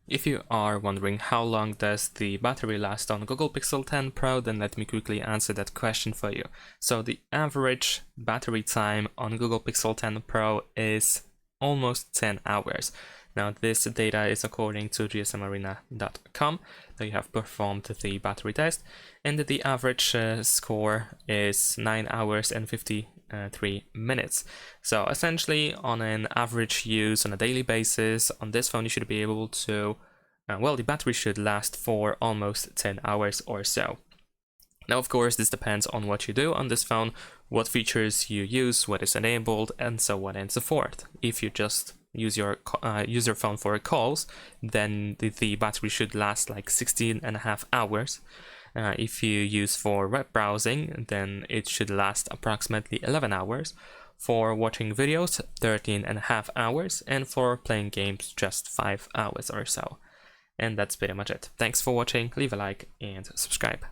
If you are wondering how long does the battery last on Google Pixel 10 Pro, then let me quickly answer that question for you. So the average battery time on Google Pixel 10 Pro is almost 10 hours. Now this data is according to gsmarena.com. They have performed the battery test, and the average score is 9 hours and 53 minutes. So essentially, on an average use on a daily basis, on this phone you should be able to, well, the battery should last for almost 10 hours or so. Now, of course, this depends on what you do on this phone, what features you use, what is enabled, and so on and so forth. If you just use your phone for calls, then the battery should last like 16.5 hours. If you use for web browsing, then it should last approximately 11 hours. For watching videos, 13.5 hours, and for playing games, just 5 hours or so. And that's pretty much it. Thanks for watching, leave a like and subscribe.